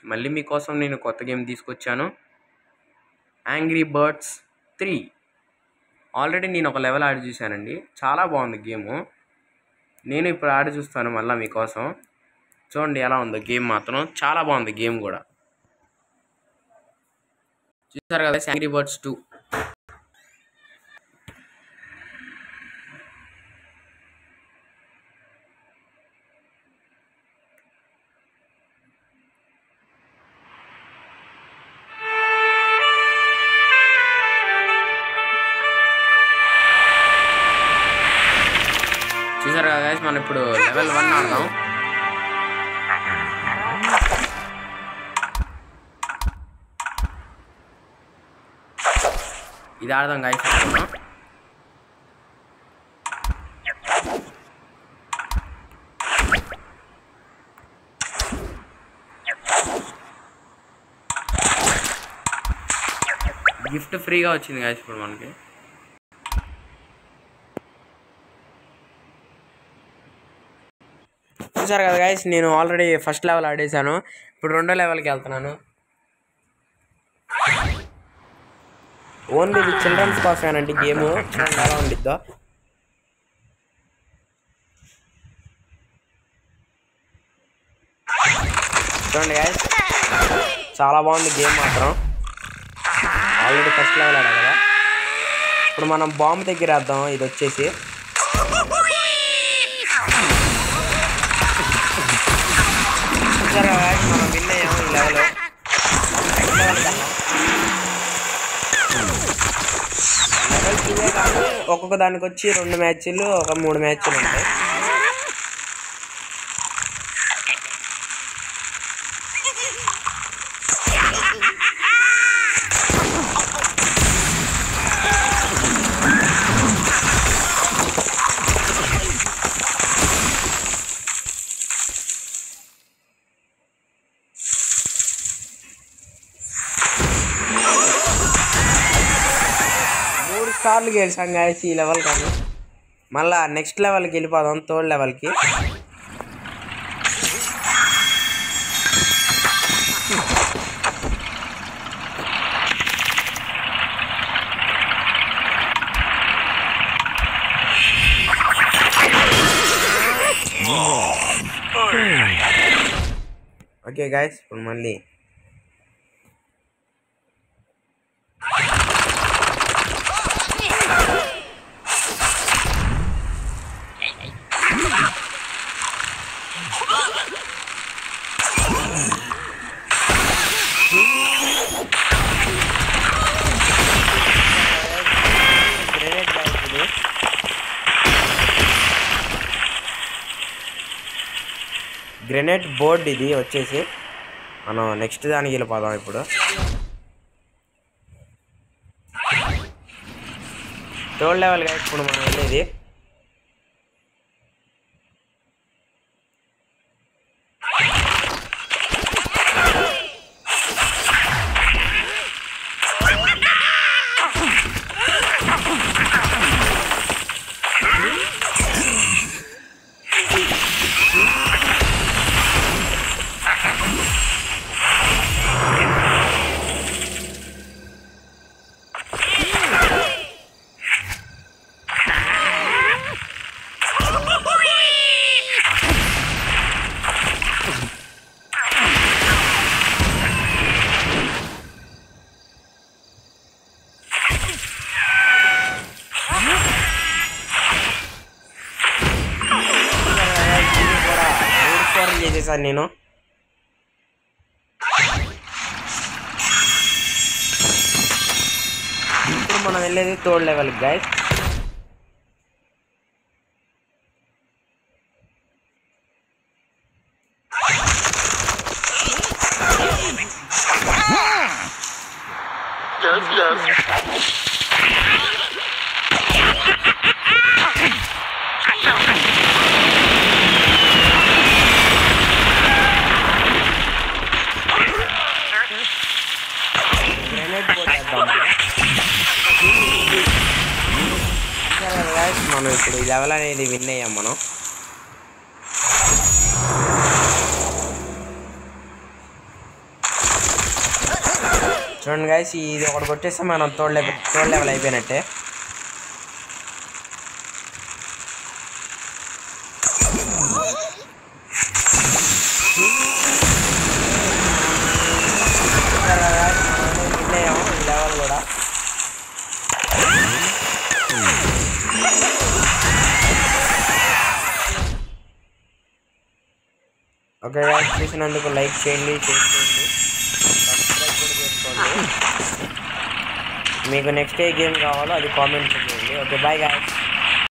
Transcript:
మళ్ళీ మీకోసం నేను కొత్త గేమ్ తీసుకొచ్చాను. Angry birds 3. ఆల్రెడీ నేను ఒక లెవెల్ ఆడి చూశానండి. చాలా బాగుంది గేము. నేను ఇప్పుడు ఆడి చూస్తాను మళ్ళీ మీకోసం. చూడండి ఎలా ఉందో గేమ్. మాత్రం చాలా బాగుంది గేమ్ కూడా. చూసారు కదా యాంగ్రీ బర్డ్స్ 2. చూసారు కదా గైస్, మనం ఇప్పుడు లెవెల్ 1 ఆడదాం. ఇది ఆడదాం గైస్. గిఫ్ట్ ఫ్రీగా వచ్చింది గైస్ ఇప్పుడు మనకి. చూసారు కదా గైస్, నేను ఆల్రెడీ ఫస్ట్ లెవెల్ ఆడేసాను. ఇప్పుడు రెండో లెవెల్కి వెళ్తున్నాను. ఓన్లీ ఇది చిల్డ్రన్స్ కోసమేనండి గేమ్. చూడండి ఎలా ఉండిద్దో. చూడండి గైస్, చాలా బాగుంది గేమ్ మాత్రం. ఆల్రెడీ ఫస్ట్ లెవెల్ ఆడా కదా. ఇప్పుడు మనం బాంబు దగ్గర వేద్దాం. ఇది వచ్చేసి మనం విన్ అయ్యాము ఈ లెవెల్. లెవెల్ 2 కానీ ఒక్కొక్క దానికి వచ్చి 2 మ్యాచ్లు, ఒక 3 మ్యాచ్లు ఉంటాయి. సార్లు గెలిచాం గాయస్ ఈ లెవెల్ కానీ. మళ్ళా నెక్స్ట్ లెవెల్కి వెళ్ళిపోదాం, 3rd లెవెల్కి. ఓకే గాయస్, ఇప్పుడు మళ్ళీ గ్రెనేడ్ బోర్డ్ ఇది వచ్చేసి. మనం నెక్స్ట్ దానికి వెళ్ళిపోదాం ఇప్పుడు. 3rd లెవెల్గా ఇప్పుడు మనం వెళ్ళేది. చేసేసాను నేను. ఇప్పుడు మనం వెళ్ళేది 3rd లెవెల్కి గైస్. మనం ఇప్పుడు ఈ లెవెల్ అనేది విన్ అయ్యాం మనం. చూడండి గైస్, ఇది ఒకటి కొట్టేస్తే మనం థర్డ్ లెవెల్ అయిపోయినట్టే. లెవెల్ కూడా ఓకే గైస్, చూసినందుకు లైక్ చేయండి, చేసుకోండి, సబ్స్క్రైబ్ కూడా చేసుకోండి. మీకు నెక్స్ట్ ఏ గేమ్ కావాలో అది కామెంట్ చేయండి. Okay, bye guys.